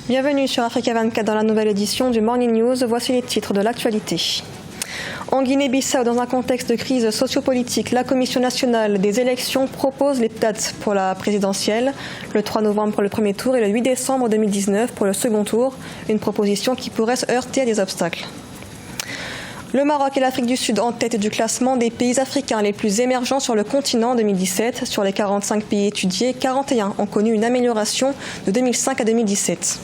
Bienvenue sur Africa 24 dans la nouvelle édition du Morning News. Voici les titres de l'actualité. En Guinée-Bissau, dans un contexte de crise sociopolitique, la Commission nationale des élections propose les dates pour la présidentielle, le 3 novembre pour le premier tour et le 8 décembre 2019 pour le second tour, une proposition qui pourrait se heurter à des obstacles. Le Maroc et l'Afrique du Sud en tête du classement des pays africains les plus émergents sur le continent en 2017. Sur les 45 pays étudiés, 41 ont connu une amélioration de 2005 à 2017.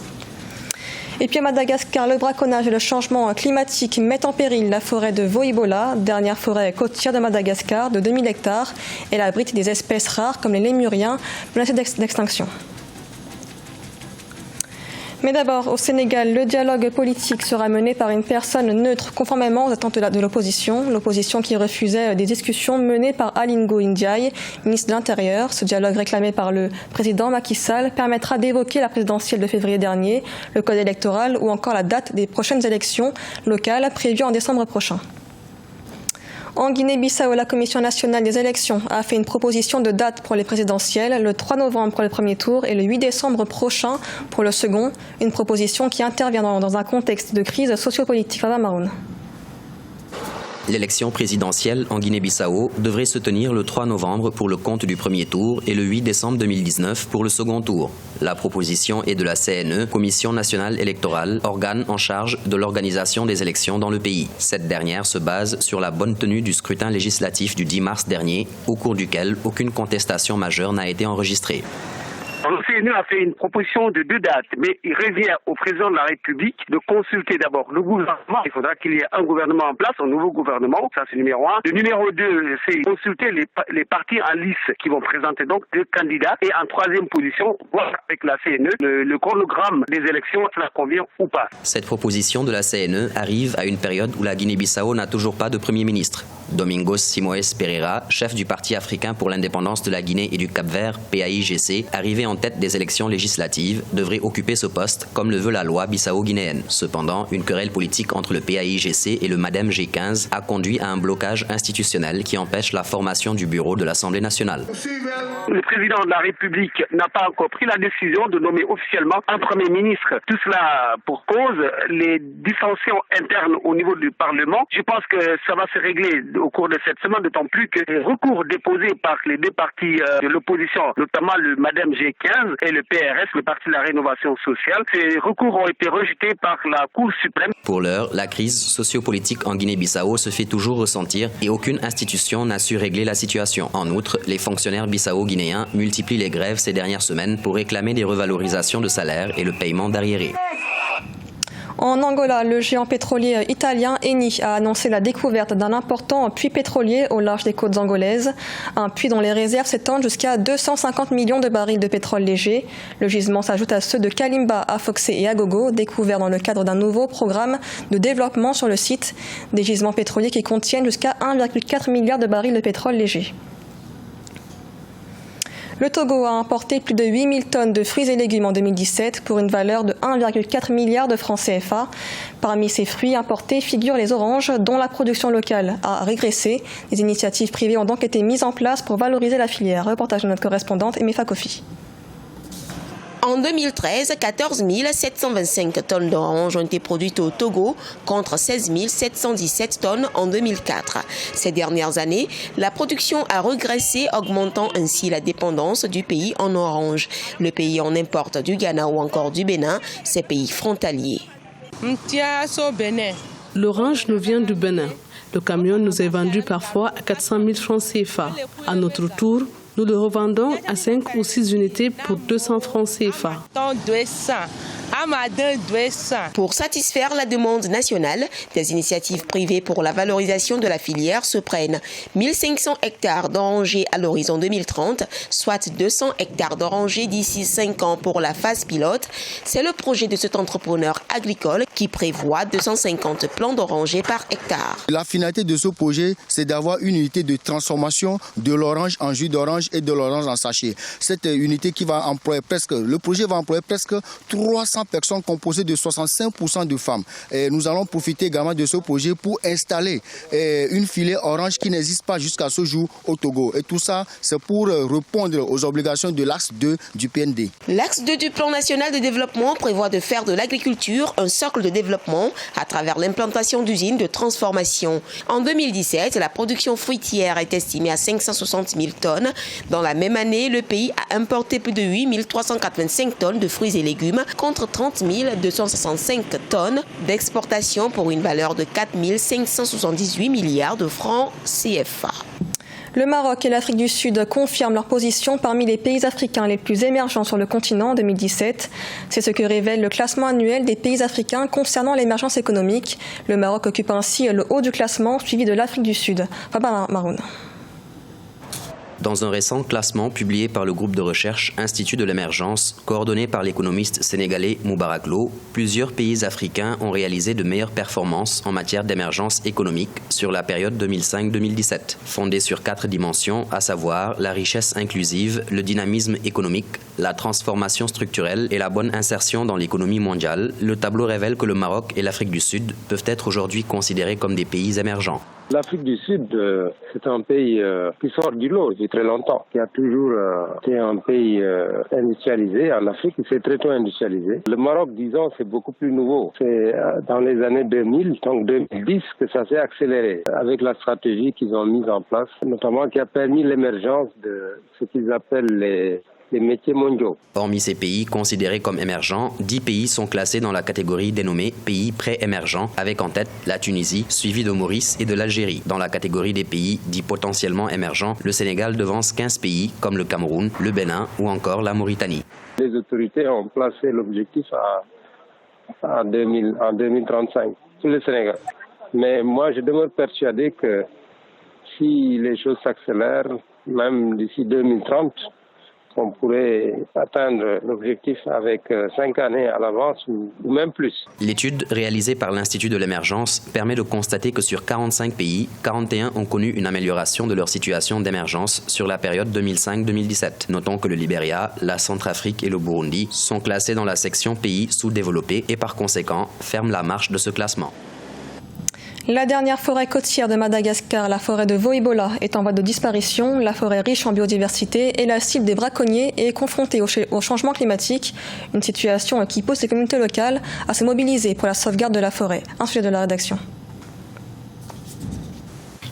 Et puis à Madagascar, le braconnage et le changement climatique mettent en péril la forêt de Voïbola, dernière forêt côtière de Madagascar de 2000 hectares. Elle abrite des espèces rares comme les lémuriens menacés d'extinction. Mais d'abord, au Sénégal, le dialogue politique sera mené par une personne neutre, conformément aux attentes de l'opposition. L'opposition qui refusait des discussions menées par Aly Ngouille Ndiaye, ministre de l'Intérieur. Ce dialogue réclamé par le président Macky Sall permettra d'évoquer la présidentielle de février dernier, le code électoral ou encore la date des prochaines élections locales prévues en décembre prochain. En Guinée-Bissau, la Commission nationale des élections a fait une proposition de date pour les présidentielles, le 3 novembre pour le premier tour et le 8 décembre prochain pour le second, une proposition qui intervient dans un contexte de crise sociopolitique. Fada Maroun. L'élection présidentielle en Guinée-Bissau devrait se tenir le 3 novembre pour le compte du premier tour et le 8 décembre 2019 pour le second tour. La proposition est de la CNE, Commission nationale électorale, organe en charge de l'organisation des élections dans le pays. Cette dernière se base sur la bonne tenue du scrutin législatif du 10 mars dernier, au cours duquel aucune contestation majeure n'a été enregistrée. Le CNE a fait une proposition de 2 dates, mais il revient au président de la République de consulter d'abord le gouvernement. Il faudra qu'il y ait un gouvernement en place, un nouveau gouvernement, ça c'est numéro 1. Le numéro 2, c'est consulter les partis en lice qui vont présenter donc 2 candidats. Et en troisième position, voir avec la CNE le chronogramme des élections, cela convient ou pas. Cette proposition de la CNE arrive à une période où la Guinée-Bissau n'a toujours pas de Premier ministre. Domingos Simoes Pereira, chef du Parti africain pour l'indépendance de la Guinée et du Cap-Vert, PAIGC, arrivé en tête des élections législatives, devrait occuper ce poste comme le veut la loi bissau-guinéenne. Cependant, une querelle politique entre le PAIGC et le MADEM G15 a conduit à un blocage institutionnel qui empêche la formation du bureau de l'Assemblée nationale. Le président de la République n'a pas encore pris la décision de nommer officiellement un Premier ministre. Tout cela pour cause les dissensions internes au niveau du Parlement. Je pense que ça va se régler au cours de cette semaine, d'autant plus que les recours déposés par les 2 partis de l'opposition, notamment le MADEM G15 et le PRS, le Parti de la Rénovation Sociale, ces recours ont été rejetés par la Cour suprême. Pour l'heure, la crise sociopolitique en Guinée-Bissau se fait toujours ressentir et aucune institution n'a su régler la situation. En outre, les fonctionnaires bissau-guinéens multiplient les grèves ces dernières semaines pour réclamer des revalorisations de salaire et le paiement d'arriérés. En Angola, le géant pétrolier italien Eni a annoncé la découverte d'un important puits pétrolier au large des côtes angolaises. Un puits dont les réserves s'étendent jusqu'à 250 millions de barils de pétrole léger. Le gisement s'ajoute à ceux de Kalimba, Afoxé et Agogo, découverts dans le cadre d'un nouveau programme de développement sur le site. Des gisements pétroliers qui contiennent jusqu'à 1,4 milliard de barils de pétrole léger. Le Togo a importé plus de 8000 tonnes de fruits et légumes en 2017 pour une valeur de 1,4 milliard de francs CFA. Parmi ces fruits importés figurent les oranges, dont la production locale a régressé. Des initiatives privées ont donc été mises en place pour valoriser la filière. Reportage de notre correspondante Emefa Kofi. En 2013, 14 725 tonnes d'oranges ont été produites au Togo contre 16 717 tonnes en 2004. Ces dernières années, la production a régressé, augmentant ainsi la dépendance du pays en orange. Le pays en importe du Ghana ou encore du Bénin, ces pays frontaliers. L'orange nous vient du Bénin. Le camion nous est vendu parfois à 400 000 francs CFA. À notre tour, nous le revendons à 5 ou 6 unités pour 200 francs CFA. Pour satisfaire la demande nationale, des initiatives privées pour la valorisation de la filière se prennent. 1500 hectares d'orangers à l'horizon 2030, soit 200 hectares d'orangers d'ici 5 ans pour la phase pilote. C'est le projet de cet entrepreneur agricole qui prévoit 250 plants d'orangers par hectare. La finalité de ce projet, c'est d'avoir une unité de transformation de l'orange en jus d'orange et de l'orange en sachet. Cette unité qui va employer le projet va employer presque 300 personnes composées de 65% de femmes. Et nous allons profiter également de ce projet pour installer une filière orange qui n'existe pas jusqu'à ce jour au Togo. Et tout ça, c'est pour répondre aux obligations de l'axe 2 du PND. L'axe 2 du plan national de développement prévoit de faire de l'agriculture un socle de développement à travers l'implantation d'usines de transformation. En 2017, la production fruitière est estimée à 560 000 tonnes. Dans la même année, le pays a importé plus de 8 385 tonnes de fruits et légumes contre 30 265 tonnes d'exportation pour une valeur de 4 578 milliards de francs CFA. Le Maroc et l'Afrique du Sud confirment leur position parmi les pays africains les plus émergents sur le continent en 2017. C'est ce que révèle le classement annuel des pays africains concernant l'émergence économique. Le Maroc occupe ainsi le haut du classement, suivi de l'Afrique du Sud. Faba Maroun. Dans un récent classement publié par le groupe de recherche Institut de l'émergence, coordonné par l'économiste sénégalais Moubarak Lo, plusieurs pays africains ont réalisé de meilleures performances en matière d'émergence économique sur la période 2005-2017, fondée sur 4 dimensions, à savoir la richesse inclusive, le dynamisme économique, la transformation structurelle et la bonne insertion dans l'économie mondiale. Le tableau révèle que le Maroc et l'Afrique du Sud peuvent être aujourd'hui considérés comme des pays émergents. L'Afrique du Sud, c'est un pays qui sort du lot depuis très longtemps, qui a toujours été un pays industrialisé. En Afrique, c'est très tôt industrialisé. Le Maroc, disons, c'est beaucoup plus nouveau. C'est dans les années 2000, donc 2010, que ça s'est accéléré avec la stratégie qu'ils ont mise en place, notamment qui a permis l'émergence de ce qu'ils appellent les métiers mondiaux. Hormis ces pays considérés comme émergents, 10 pays sont classés dans la catégorie dénommée pays pré-émergents, avec en tête la Tunisie, suivie de Maurice et de l'Algérie. Dans la catégorie des pays dits potentiellement émergents, le Sénégal devance 15 pays comme le Cameroun, le Bénin ou encore la Mauritanie. Les autorités ont placé l'objectif en 2035 sur le Sénégal. Mais moi, je demeure persuadé que si les choses s'accélèrent, même d'ici 2030, on pourrait atteindre l'objectif avec 5 années à l'avance ou même plus. L'étude réalisée par l'Institut de l'émergence permet de constater que sur 45 pays, 41 ont connu une amélioration de leur situation d'émergence sur la période 2005-2017. Notons que le Libéria, la Centrafrique et le Burundi sont classés dans la section pays sous-développés et par conséquent ferment la marche de ce classement. La dernière forêt côtière de Madagascar, la forêt de Voibola, est en voie de disparition. La forêt riche en biodiversité est la cible des braconniers et est confrontée au changement climatique, une situation qui pousse les communautés locales à se mobiliser pour la sauvegarde de la forêt. Un sujet de la rédaction.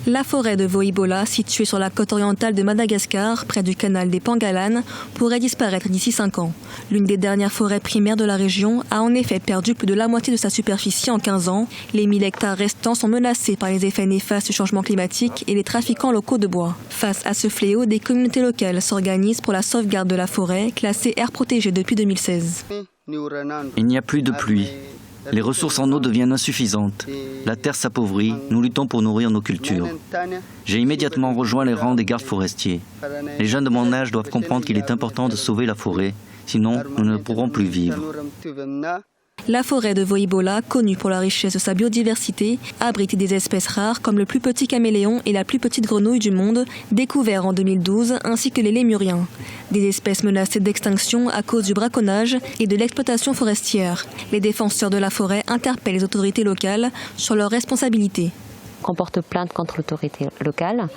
La forêt de Voibola, située sur la côte orientale de Madagascar, près du canal des Pangalanes, pourrait disparaître d'ici 5 ans. L'une des dernières forêts primaires de la région a en effet perdu plus de la moitié de sa superficie en 15 ans. Les 1000 hectares restants sont menacés par les effets néfastes du changement climatique et les trafiquants locaux de bois. Face à ce fléau, des communautés locales s'organisent pour la sauvegarde de la forêt, classée aire protégée depuis 2016. Il n'y a plus de pluie. Les ressources en eau deviennent insuffisantes. La terre s'appauvrit. Nous luttons pour nourrir nos cultures. J'ai immédiatement rejoint les rangs des gardes forestiers. Les jeunes de mon âge doivent comprendre qu'il est important de sauver la forêt, sinon nous ne pourrons plus vivre. La forêt de Voibola, connue pour la richesse de sa biodiversité, abrite des espèces rares comme le plus petit caméléon et la plus petite grenouille du monde, découverts en 2012, ainsi que les lémuriens. Des espèces menacées d'extinction à cause du braconnage et de l'exploitation forestière. Les défenseurs de la forêt interpellent les autorités locales sur leurs responsabilités. On porte plainte contre l'autorité locale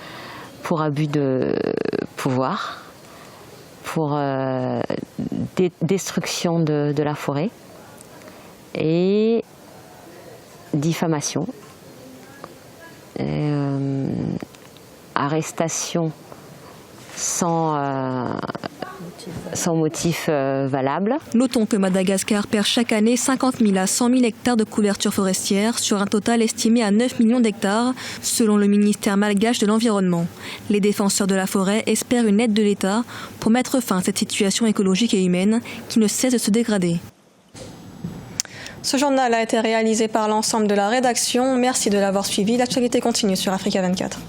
pour abus de pouvoir, pour destruction de la forêt et diffamation, arrestation sans motif valable. Notons que Madagascar perd chaque année 50 000 à 100 000 hectares de couverture forestière sur un total estimé à 9 millions d'hectares selon le ministère malgache de l'Environnement. Les défenseurs de la forêt espèrent une aide de l'État pour mettre fin à cette situation écologique et humaine qui ne cesse de se dégrader. Ce journal a été réalisé par l'ensemble de la rédaction. Merci de l'avoir suivi. L'actualité continue sur Africa 24.